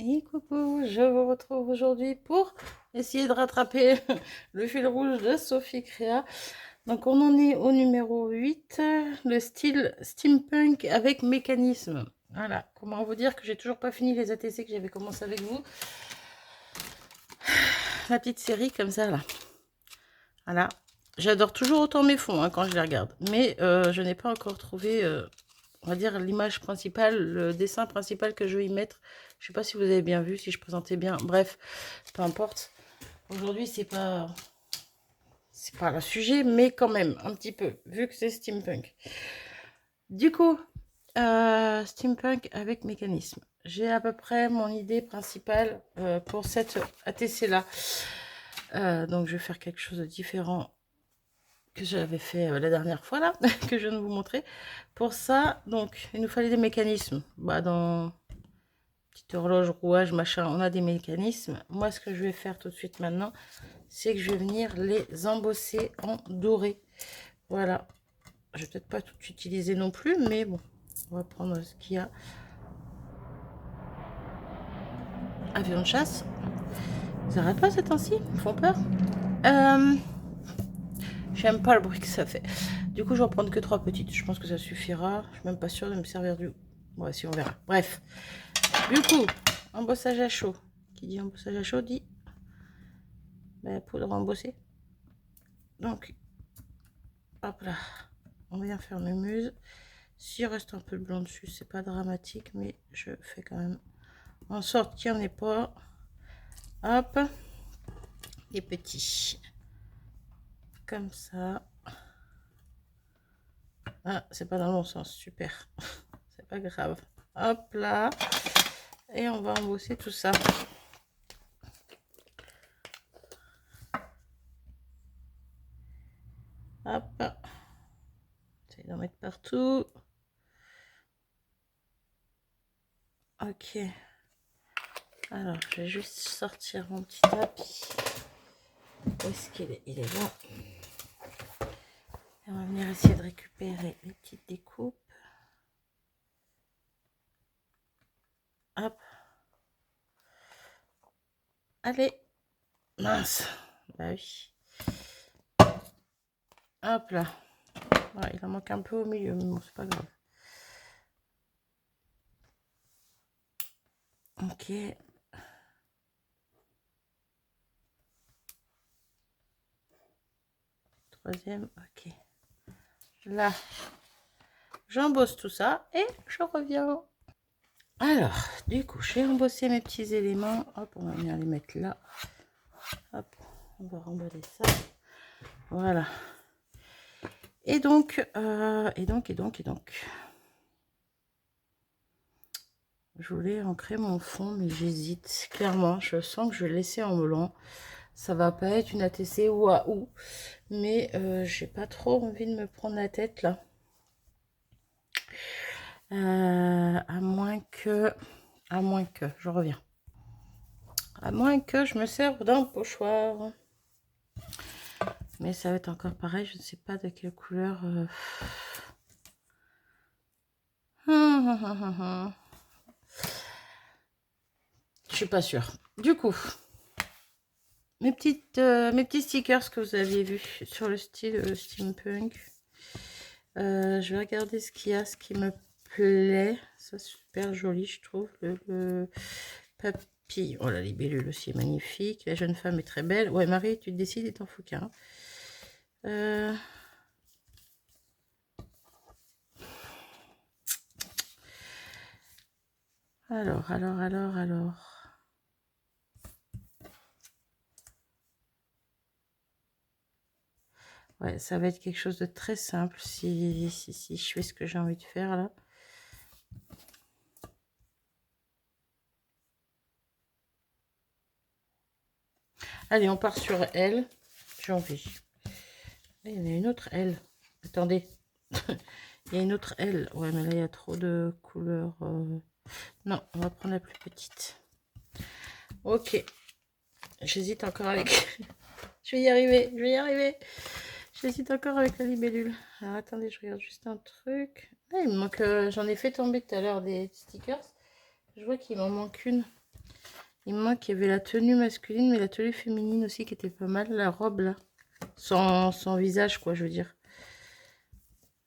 Et coucou, je vous retrouve aujourd'hui pour essayer de rattraper le fil rouge de Sophie Créa. Donc on en est au numéro 8, le style steampunk avec mécanisme. Voilà, comment vous dire que j'ai toujours pas fini les ATC que j'avais commencé avec vous. La petite série comme ça là. Voilà, j'adore toujours autant mes fonds quand je les regarde. Mais je n'ai pas encore trouvé, on va dire, l'image principale, le dessin principal que je vais y mettre. Je sais pas si vous avez bien vu, si je présentais bien. Bref, peu importe. Aujourd'hui, c'est pas le sujet, mais quand même, un petit peu, vu que c'est steampunk. Du coup, steampunk avec mécanisme. J'ai à peu près mon idée principale pour cette ATC-là. Donc, je vais faire quelque chose de différent que j'avais fait la dernière fois, là, que je viens de vous montrer. Pour ça, donc, il nous fallait des mécanismes. Bah, dans petite horloge, rouage, machin, on a des mécanismes. Moi, ce que je vais faire tout de suite maintenant, c'est que je vais venir les embosser en doré. Voilà. Je vais peut-être pas tout utiliser non plus, mais bon, on va prendre ce qu'il y a. Avion de chasse. Ils n'arrêtent pas ces temps-ci, ils me font peur. J'aime pas le bruit que ça fait. Du coup, je vais en prendre que 3 petites. Je pense que ça suffira. Je suis même pas sûre de me servir du... Bon, si on verra. Bref. Du coup, embossage à chaud. Qui dit embossage à chaud dit poudre embossée. Donc, hop là. On vient faire mes muses. S'il reste un peu de blanc dessus, c'est pas dramatique, mais je fais quand même en sorte qu'il n'y en ait pas. Hop. Les petits. Comme ça. Ah, c'est pas dans le bon sens. Super. C'est pas grave. Hop là. Et on va embosser tout ça. Hop. J'essaie d'en mettre partout. Ok. Alors, je vais juste sortir mon petit tapis. Où est-ce qu'il est? Il est là. Et on va venir essayer de récupérer les petites découpes. Hop. Allez. Mince. Bah oui. Hop là. Ouais, il en manque un peu au milieu, mais bon, c'est pas grave. Ok. Troisième, ok. Là, j'embosse tout ça et je reviens. Alors, du coup, j'ai embossé mes petits éléments. Hop, on va venir les mettre là. Hop, on va remballer ça. Voilà. Et donc, je voulais ancrer mon fond, mais j'hésite. Clairement, je sens que je vais laisser en blanc. Ça va pas être une ATC waouh, mais j'ai pas trop envie de me prendre la tête là. À moins que, je reviens. À moins que je me serve d'un pochoir. Mais ça va être encore pareil, je ne sais pas de quelle couleur. Je suis pas sûre. Du coup, mes petits stickers que vous aviez vus sur le style steampunk. Je vais regarder ce qu'il y a, ce qui me plaît. Ça, c'est super joli, je trouve. Le papy. Oh, la libellule aussi est magnifique. La jeune femme est très belle. Ouais, Marie, tu te décides et t'en fous qu'un. Alors. Ouais, ça va être quelque chose de très simple si je fais ce que j'ai envie de faire là. Allez, on part sur elle. J'ai envie. Il y en a une autre elle. Attendez. Il y a une autre elle. Ouais, mais là, il y a trop de couleurs. Non, on va prendre la plus petite. Ok. J'hésite encore avec... je vais y arriver. J'hésite encore avec la libellule. Alors, attendez, je regarde juste un truc. Ah, il me manque... j'en ai fait tomber tout à l'heure des stickers. Je vois qu'il m'en manque une. Il me manque, il y avait la tenue masculine, mais la tenue féminine aussi qui était pas mal. La robe là. Sans visage, quoi, je veux dire.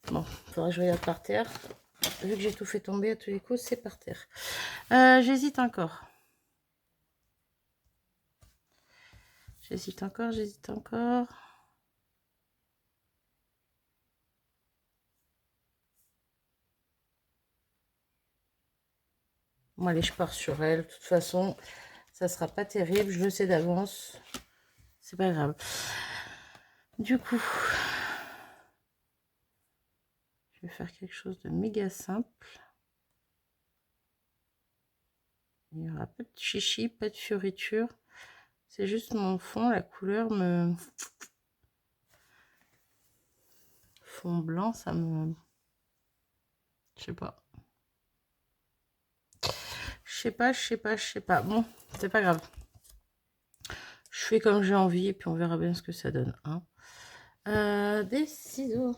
Bon, faudrait que je regarde par terre. Vu que j'ai tout fait tomber à tous les coups, c'est par terre. J'hésite encore. J'hésite encore. Bon, allez, je pars sur elle. De toute façon, ça sera pas terrible. Je le sais d'avance. C'est pas grave. Du coup, je vais faire quelque chose de méga simple. Il n'y aura pas de chichi, pas de fioriture. C'est juste mon fond, la couleur me... Fond blanc, ça me... Je sais pas. Je sais pas. Bon, c'est pas grave. Je fais comme j'ai envie et puis on verra bien ce que ça donne. Hein. Des ciseaux.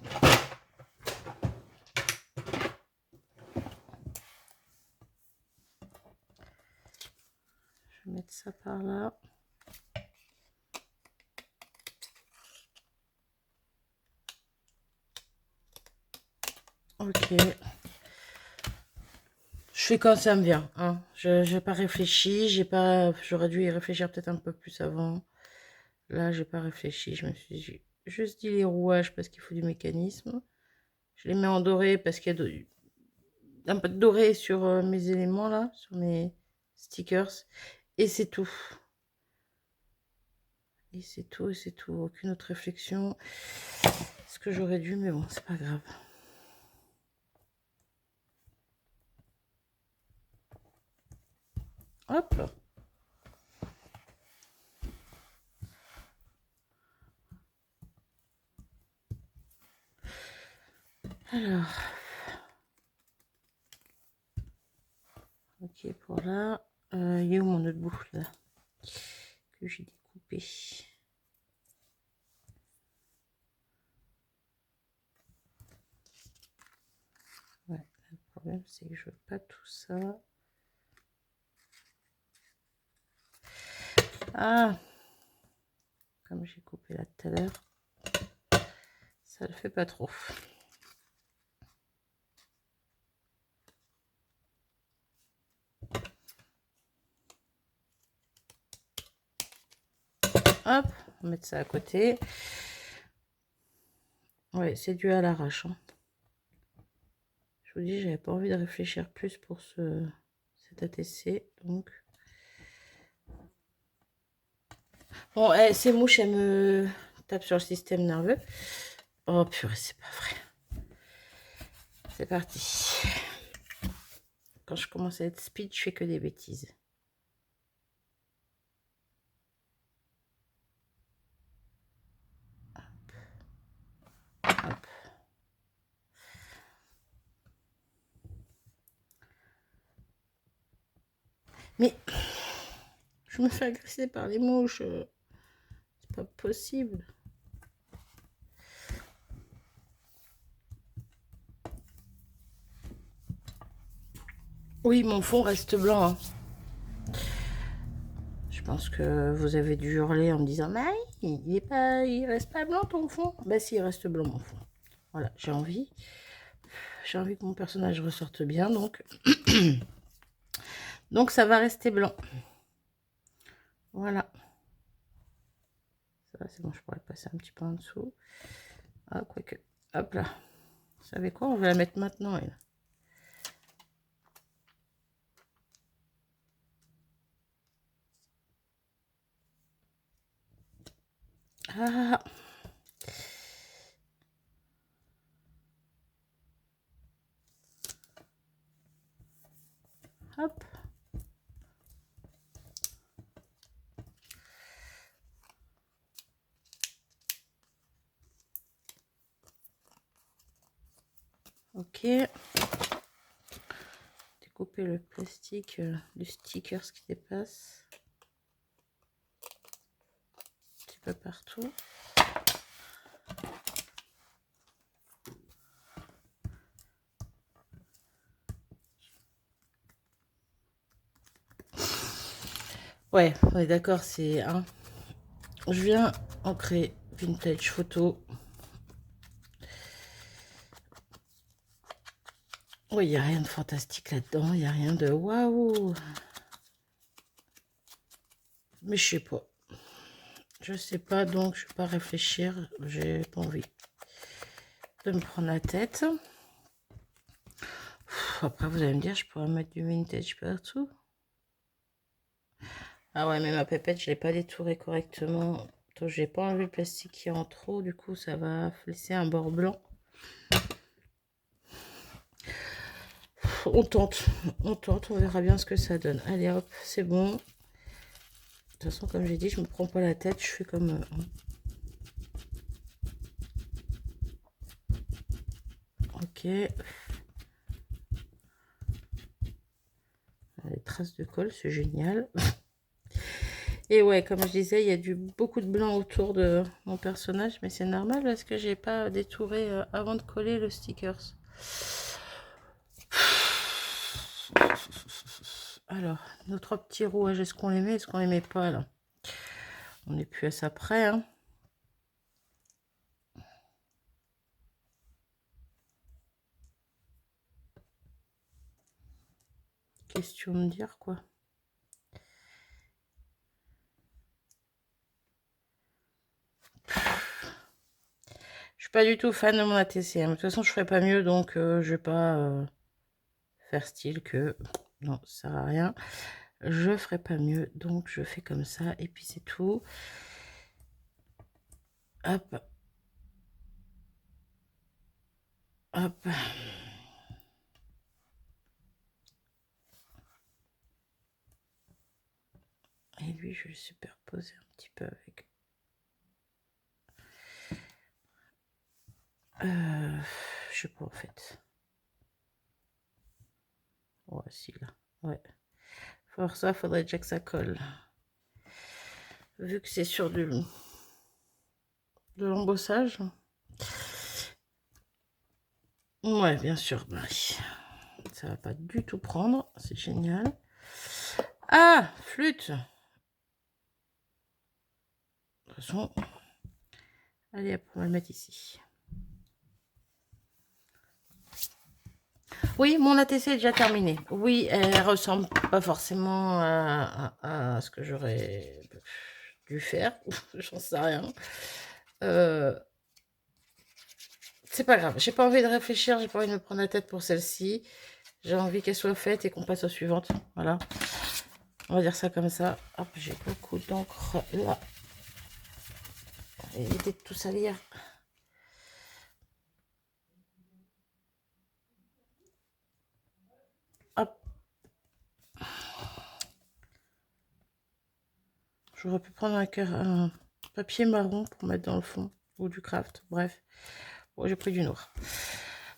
Je vais mettre ça par là. Ok. Je fais quand ça me vient. Hein. Je n'ai pas réfléchi. J'aurais dû y réfléchir peut-être un peu plus avant. Là, j'ai pas réfléchi. Je me suis juste dit les rouages parce qu'il faut du mécanisme. Je les mets en doré parce qu'il y a un peu de doré sur mes éléments là, sur mes stickers. Et c'est tout. Et c'est tout. Aucune autre réflexion. Ce que j'aurais dû, mais bon, c'est pas grave. Hop. Alors. Ok, pour là. Il y a où mon autre bouffe là que j'ai découpé. Ouais, le problème c'est que je veux pas tout ça. Ah, comme j'ai coupé là tout à l'heure, ça le fait pas trop. Hop, on va mettre ça à côté. Ouais, c'est dû à l'arrache. Hein. Je vous dis, j'avais pas envie de réfléchir plus pour cet ATC, donc. Bon, ces mouches, elles me tapent sur le système nerveux. Oh purée, c'est pas vrai. C'est parti. Quand je commence à être speed, je fais que des bêtises. Hop. Mais je me fais agresser par les mouches. C'est pas possible. Oui, mon fond reste blanc. Hein. Je pense que vous avez dû hurler en me disant mais il reste pas blanc ton fond. Bah si, il reste blanc mon fond. Voilà, j'ai envie que mon personnage ressorte bien, donc donc ça va rester blanc. Voilà. Ça c'est bon, je pourrais passer un petit peu en dessous. Ah quoique, hop là. Vous savez quoi, on va la mettre maintenant elle. Ah. Hop. Ok. Découper le plastique du sticker, ce qui dépasse. Un petit peu partout. Ouais, on est d'accord, c'est un. Je viens ancrer vintage photo. Oui, il n'y a rien de fantastique là-dedans, il n'y a rien de waouh. Mais je sais pas. Je sais pas, donc je vais pas réfléchir. J'ai pas envie de me prendre la tête. Après, vous allez me dire, je pourrais mettre du vintage partout. Ah ouais, mais ma pépette, je l'ai pas détourée correctement. Donc, j'ai pas enlevé le plastique qui est en trop. Du coup, ça va laisser un bord blanc. On tente, on verra bien ce que ça donne. Allez hop, c'est bon. De toute façon, comme j'ai dit, je me prends pas la tête, je fais comme... Ok. Les traces de colle, c'est génial. Et ouais, comme je disais, il y a beaucoup de blanc autour de mon personnage, mais c'est normal parce que j'ai pas détouré avant de coller le stickers. Alors, nos 3 petits rouages, est-ce qu'on les met, est-ce qu'on les met pas là? On n'est plus à ça près, hein. Question de dire quoi. Je suis pas du tout fan de mon ATC. Hein. De toute façon, je ferai pas mieux, donc je vais pas faire style que... Non, ça sert à rien. Je ferai pas mieux, donc je fais comme ça, et puis c'est tout. Hop. Hop. Et lui, je vais le superposer un petit peu avec... je sais pas, en fait. Ouais, si, là. Ouais. Pour ça, faudrait déjà que ça colle. Vu que c'est sur de l'embossage. Ouais, bien sûr. Bah, ça va pas du tout prendre. C'est génial. Ah, flûte. De toute façon, allez, hop, on va le mettre ici. Oui, mon ATC est déjà terminé. Oui, elle ressemble pas forcément à ce que j'aurais dû faire. J'en sais rien. C'est pas grave. J'ai pas envie de réfléchir. J'ai pas envie de me prendre la tête pour celle-ci. J'ai envie qu'elle soit faite et qu'on passe aux suivantes. Voilà. On va dire ça comme ça. Hop, j'ai beaucoup d'encre là. Éviter de tout salir. Hop. J'aurais pu prendre un papier marron pour mettre dans le fond. Ou du craft. Bref. Bon, j'ai pris du noir.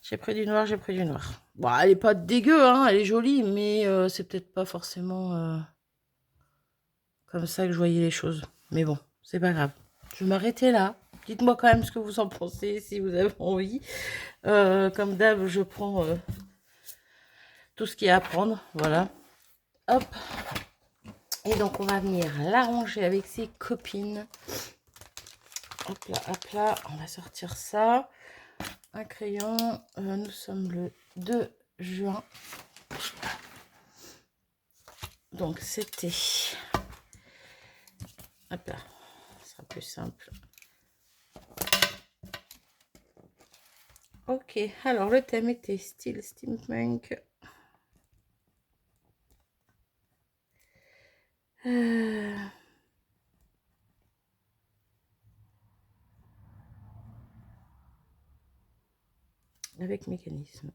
J'ai pris du noir, j'ai pris du noir. Bon, elle est pas dégueu, hein. Elle est jolie. Mais c'est peut-être pas forcément comme ça que je voyais les choses. Mais bon, c'est pas grave. Je vais m'arrêter là. Dites-moi quand même ce que vous en pensez, si vous avez envie. Comme d'hab, je prends tout ce qu'il y a à prendre. Voilà. Hop. Et donc, on va venir l'arranger avec ses copines. Hop là. On va sortir ça. Un crayon. Nous sommes le 2 juin. Donc, c'était... Hop là. Ce sera plus simple. Ok. Alors, le thème était style steampunk. Avec mécanisme.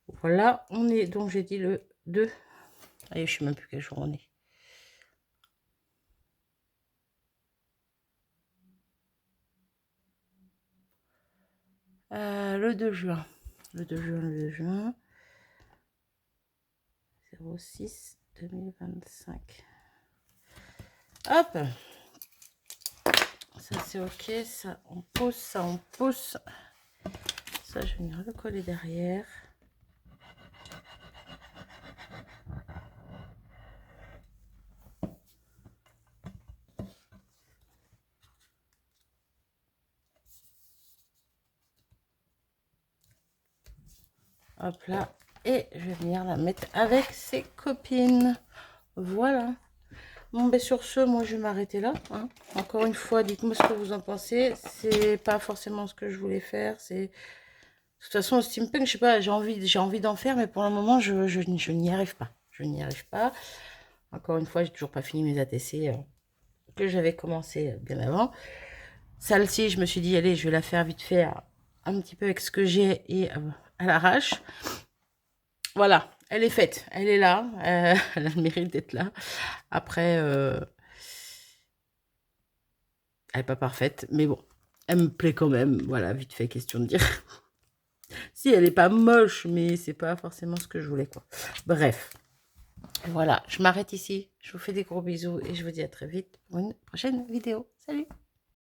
Voilà, on est donc j'ai dit le 2. Allez, je sais même plus quel jour on est. Le 2 juin. Le 2 juin. 06 2025. Hop. Ça c'est ok. Ça on pousse, ça on pousse. Ça je vais venir le coller derrière. Hop là. Et je vais venir la mettre avec ses copines. Voilà. Bon, ben sur ce, moi je vais m'arrêter là. Hein. Encore une fois, dites-moi ce que vous en pensez. C'est pas forcément ce que je voulais faire. C'est de toute façon le steampunk, je sais pas, j'ai envie d'en faire, mais pour le moment, je n'y arrive pas. Je n'y arrive pas. Encore une fois, j'ai toujours pas fini mes ATC que j'avais commencé bien avant. Celle-ci, je me suis dit, allez, je vais la faire vite fait, un petit peu avec ce que j'ai et à l'arrache. Voilà, elle est faite, elle est là, elle a le mérite d'être là. Après, elle n'est pas parfaite, mais bon, elle me plaît quand même. Voilà, vite fait, question de dire. Si, elle n'est pas moche, mais c'est pas forcément ce que je voulais, quoi. Bref, voilà, je m'arrête ici. Je vous fais des gros bisous et je vous dis à très vite pour une prochaine vidéo. Salut!